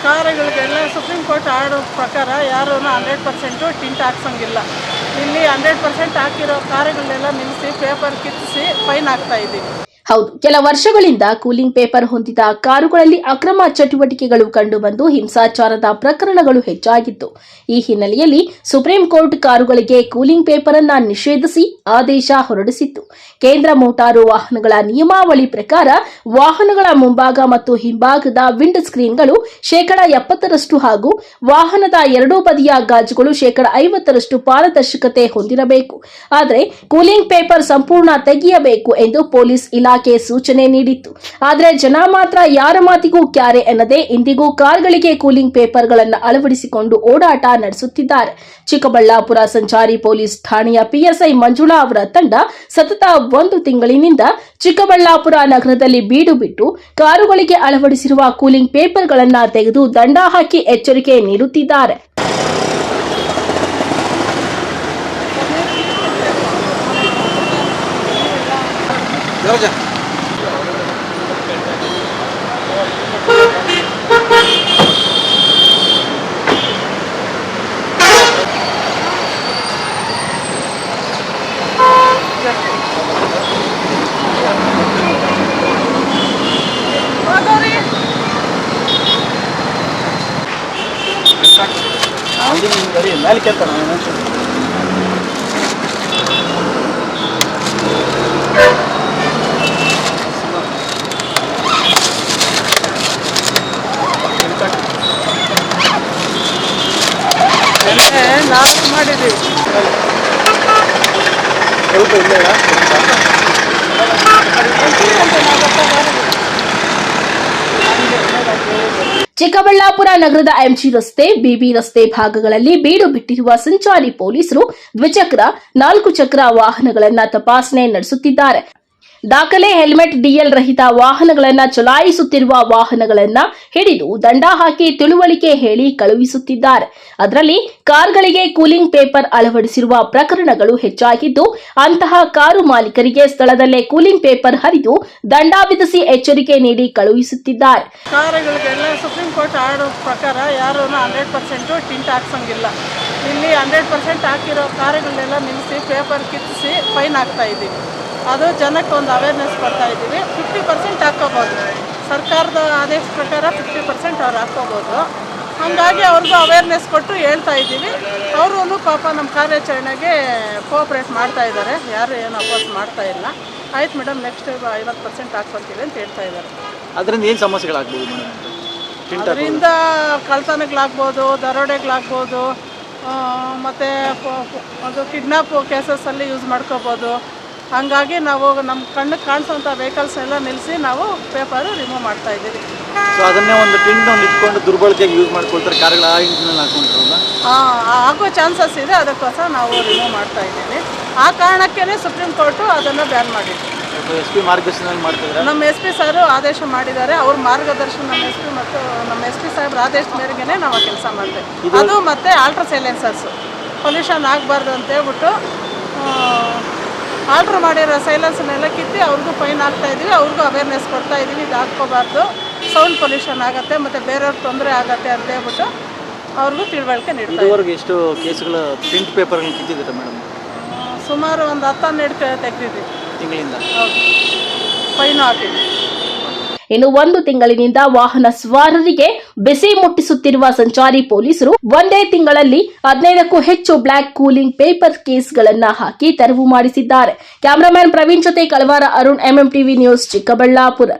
ಕಾರುಗಳಿಗೆಲ್ಲ supreme court order ಪ್ರಕಾರ ಯಾರೂ 100% tint ಹಾಕ್ಸಂಗಿಲ್ಲ. ಇಲ್ಲಿ 100% ಹಾಕಿರೋ ಕಾರುಗಳನ್ನೆಲ್ಲ ನಿಲ್ಲಿಸಿ ಪೇಪರ್ ಕಿತ್ತಿಸಿ ಫೈನ್ ಹಾಕ್ತಾ ಇದ್ದೀವಿ. ಹೌದು, ಕೆಲ ವರ್ಷಗಳಿಂದ ಕೂಲಿಂಗ್ ಪೇಪರ್ ಹೊಂದಿದ ಕಾರುಗಳಲ್ಲಿ ಅಕ್ರಮ ಚಟುವಟಿಕೆಗಳು ಕಂಡುಬಂದು ಹಿಂಸಾಚಾರದ ಪ್ರಕರಣಗಳು ಹೆಚ್ಚಾಗಿತ್ತು. ಈ ಹಿನ್ನೆಲೆಯಲ್ಲಿ ಸುಪ್ರೀಂ ಕೋರ್ಟ್ ಕಾರುಗಳಿಗೆ ಕೂಲಿಂಗ್ ಪೇಪರ್ ಅನ್ನು ನಿಷೇಧಿಸಿ ಆದೇಶ ಹೊರಡಿಸಿತ್ತು. ಕೇಂದ್ರ ಮೋಟಾರು ವಾಹನಗಳ ನಿಯಮಾವಳಿ ಪ್ರಕಾರ ವಾಹನಗಳ ಮುಂಭಾಗ ಮತ್ತು ಹಿಂಭಾಗದ ವಿಂಡ್ ಸ್ಕ್ರೀನ್ಗಳು 70% ಹಾಗೂ ವಾಹನದ ಎರಡೂ ಬದಿಯ ಗಾಜುಗಳು 50% ಪಾರದರ್ಶಕತೆ ಹೊಂದಿರಬೇಕು. ಆದರೆ ಕೂಲಿಂಗ್ ಪೇಪರ್ ಸಂಪೂರ್ಣ ತೆಗೆಯಬೇಕು ಎಂದು ಪೊಲೀಸ್ ಇಲಾಖೆ ಸೂಚನೆ ನೀಡಿತ್ತು. ಆದರೆ ಜನ ಮಾತ್ರ ಯಾರ ಮಾತಿಗೂ ಕ್ಯಾರೆ ಎನ್ನದೆ ಇಂದಿಗೂ ಕಾರ್ಗಳಿಗೆ ಕೂಲಿಂಗ್ ಪೇಪರ್ಗಳನ್ನು ಅಳವಡಿಸಿಕೊಂಡು ಓಡಾಟ ನಡೆಸುತ್ತಿದ್ದಾರೆ. ಚಿಕ್ಕಬಳ್ಳಾಪುರ ಸಂಚಾರಿ ಪೊಲೀಸ್ ಠಾಣೆಯ ಪಿಎಸ್ಐ ಮಂಜುಳಾ ಅವರ ತಂಡ ಸತತ 1 ತಿಂಗಳಿನಿಂದ ಚಿಕ್ಕಬಳ್ಳಾಪುರ ನಗರದಲ್ಲಿ ಬೀಡು ಬಿಟ್ಟು ಕಾರುಗಳಿಗೆ ಅಳವಡಿಸಿರುವ ಕೂಲಿಂಗ್ ಪೇಪರ್ಗಳನ್ನು ತೆಗೆದು ದಂಡ ಹಾಕಿ ಎಚ್ಚರಿಕೆ ನೀಡುತ್ತಿದ್ದಾರೆ. ನಾವು ಮಾಡಿದ್ದೀವಿ. ಚಿಕ್ಕಬಳ್ಳಾಪುರ ನಗರದ ಎಂಜಿ ರಸ್ತೆ, ಬಿಬಿ ರಸ್ತೆ ಭಾಗಗಳಲ್ಲಿ ಬೀಡು ಬಿಟ್ಟಿರುವ ಸಂಚಾರಿ ಪೊಲೀಸರು ದ್ವಿಚಕ್ರ, 4 ಚಕ್ರ ವಾಹನಗಳನ್ನು ತಪಾಸಣೆ ನಡೆಸುತ್ತಿದ್ದಾರೆ. ದಾಖಲೆ, ಹೆಲ್ಮೆಟ್, ಡಿಎಲ್ ರಹಿತ ವಾಹನಗಳನ್ನು ಚಲಾಯಿಸುತ್ತಿರುವ ವಾಹನಗಳನ್ನು ಹಿಡಿದು ದಂಡ ಹಾಕಿ ತಿಳುವಳಿಕೆ ಹೇಳಿ ಕಳುಹಿಸುತ್ತಿದ್ದಾರೆ. ಅದರಲ್ಲಿ ಕಾರ್ಗಳಿಗೆ ಕೂಲಿಂಗ್ ಪೇಪರ್ ಅಳವಡಿಸಿರುವ ಪ್ರಕರಣಗಳು ಹೆಚ್ಚಾಗಿದ್ದು, ಅಂತಹ ಕಾರು ಮಾಲೀಕರಿಗೆ ಸ್ಥಳದಲ್ಲೇ ಕೂಲಿಂಗ್ ಪೇಪರ್ ಹರಿದು ದಂಡ ವಿಧಿಸಿ ಎಚ್ಚರಿಕೆ ನೀಡಿ ಕಳುಹಿಸುತ್ತಿದ್ದಾರೆ. ಕಾರುಗಳಿಗೆಲ್ಲ ಸುಪ್ರೀಂ ಕೋರ್ಟ್ ಆರ್ಡರ್ ಪ್ರಕಾರ ಯಾರೂ 100% ಟಿಂಟ್ ಹಾಕ್ಸಂಗಿಲ್ಲ. ಇಲ್ಲಿ 100% ಹಾಕಿರೋ ಕಾರುಗಳನ್ನೆಲ್ಲ ನಿಲ್ಲಿಸಿ ಪೇಪರ್ ಕಿತ್ತಿಸಿ ಫೈನ್ ಹಾಕ್ತಾ ಇದ್ದೀವಿ. ಅದು ಜನಕ್ಕೆ ಒಂದು ಅವೇರ್ನೆಸ್ ಕೊಡ್ತಾ ಇದ್ದೀವಿ. 50% ಹಾಕ್ಕೋಬೋದು. ಸರ್ಕಾರದ ಆದೇಶ ಪ್ರಕಾರ 50% ಅವ್ರು ಹಾಕ್ಕೋಬೋದು. ಹಾಗಾಗಿ ಅವ್ರಿಗೂ ಅವೇರ್ನೆಸ್ ಕೊಟ್ಟು ಹೇಳ್ತಾ ಇದ್ದೀವಿ. ಅವರು ಪಾಪ ನಮ್ಮ ಕಾರ್ಯಾಚರಣೆಗೆ ಕೋಆಪ್ರೇಟ್ ಮಾಡ್ತಾ ಇದ್ದಾರೆ. ಯಾರು ಏನು ಅಪೋಸ್ ಮಾಡ್ತಾ ಇಲ್ಲ. ಆಯ್ತು ಮೇಡಮ್, ನೆಕ್ಸ್ಟ್ 50% ಹಾಕ್ಕೊಳ್ತೀವಿ ಅಂತ ಹೇಳ್ತಾ ಇದ್ದಾರೆ. ಅದರಿಂದ ಏನು ಸಮಸ್ಯೆಗಳಾಗ್ಬೋದು? ಅದರಿಂದ ಕಳ್ತನಗಳಾಗ್ಬೋದು, ದರೋಡೆಗಳಾಗ್ಬೋದು, ಮತ್ತು ಅದು ಕಿಡ್ನಾಪ್ ಕೇಸಸ್ಸಲ್ಲಿ ಯೂಸ್ ಮಾಡ್ಕೋಬೋದು. ಹಾಗಾಗಿ ನಾವು ನಮ್ಮ ಕಣ್ಣಿಗೆ ಕಾಣಿಸೋಂಥ ವೆಹಿಕಲ್ಸ್ನೆಲ್ಲ ನಿಲ್ಲಿಸಿ ನಾವು ಪೇಪರು ರಿಮೂವ್ ಮಾಡ್ತಾ ಇದ್ದೀವಿ. ಸೊ ಅದನ್ನೇ ಒಂದು ಟಿಂಟ್ ಇಟ್ಕೊಂಡು ದುರ್ಬಳಕೆಗೆ ಯೂಸ್ ಮಾಡ್ಕೊಳ್ತಾರೆ ಕಾರುಗಳ ಇಂಜಿನಲ್ಲಿ ಹಾಕೊಂಡಿರಲ್ಲ. ಆಗೋ ಚಾನ್ಸಸ್ ಇದೆ. ಅದಕ್ಕೋಸ್ಕರ ನಾವು ರಿಮೂವ್ ಮಾಡ್ತಾ ಇದ್ದೀವಿ. ಆ ಕಾರಣಕ್ಕೇ ಸುಪ್ರೀಂ ಕೋರ್ಟು ಅದನ್ನು ಬ್ಯಾನ್ ಮಾಡಿದ್ರು. SP ಮಾರ್ಗದರ್ಶನ ಮಾಡ್ತಿದ್ದಾರೆ. ನಮ್ಮ SP ಸಾರು ಆದೇಶ ಮಾಡಿದ್ದಾರೆ. ಅವ್ರ ಮಾರ್ಗದರ್ಶನ ನಮ್ಮ SP ಸಾಹೇಬ್ರ ಆದೇಶದ ಮೇರೆಗೆ ನಾವು ಕೆಲಸ ಮಾಡ್ತೇವೆ. ಅದು ಮತ್ತು ಆಲ್ಟ್ರಾ ಸೈಲೆನ್ಸರ್ಸು ಪೊಲ್ಯೂಷನ್ ಆಗಬಾರ್ದು ಅಂತ ಹೇಳ್ಬಿಟ್ಟು ಆರ್ಡ್ರ್ ಮಾಡಿರೋ ಸೈಲೆನ್ಸ್ನೆಲ್ಲ ಕಿತ್ತಿ ಅವ್ರಿಗೂ ಫೈನ್ ಹಾಕ್ತಾ ಇದ್ದೀವಿ. ಅವ್ರಿಗೂ ಅವೇರ್ನೆಸ್ ಕೊಡ್ತಾ ಇದ್ದೀವಿ. ಇದು ಹಾಕ್ಕೋಬಾರ್ದು, ಸೌಂಡ್ ಪೊಲ್ಯೂಷನ್ ಆಗುತ್ತೆ ಮತ್ತು ಬೇರೆಯವ್ರಿಗೆ ತೊಂದರೆ ಆಗುತ್ತೆ ಅಂತ ಹೇಳ್ಬಿಟ್ಟು ಅವ್ರಿಗೂ ತಿಳುವಳಿಕೆ ನೀಡ್ತಾರೆ. ಇದುವರೆಗೆ ಎಷ್ಟು ಕೇಸ್ಗಳ ಪ್ರಿಂಟ್ ಪೇಪರ್ಗಳು ಕಿತ್ತಿದ್ದೀರಾ ಮೇಡಮ್? ಸುಮಾರು ಒಂದು 10-12 ತೆಗೆದಿದ್ದೀವಿ ತಿಂಗಳಿಂದ. ಹೌದು, ಫೈನ್ ಹಾಕಿದ್ದೀವಿ. ಇನ್ನು 1 ತಿಂಗಳಿನಿಂದ ವಾಹನ ಸವಾರರಿಗೆ ಬಿಸಿ ಮುಟ್ಟಿಸುತ್ತಿರುವ ಸಂಚಾರಿ ಪೊಲೀಸರು ಒಂದೇ ತಿಂಗಳಲ್ಲಿ 15ಕ್ಕೂ ಹೆಚ್ಚು ಬ್ಲಾಕ್ ಕೂಲಿಂಗ್ ಪೇಪರ್ ಕೇಸ್ಗಳನ್ನು ಹಾಕಿ ತೆರವು ಮಾಡಿಸಿದ್ದಾರೆ. ಕ್ಯಾಮರಾಮನ್ ಪ್ರವೀಣ್ ಜೊತೆ ಕಳವಾರ ಅರುಣ್, MMTV ನ್ಯೂಸ್, ಚಿಕ್ಕಬಳ್ಳಾಪುರ.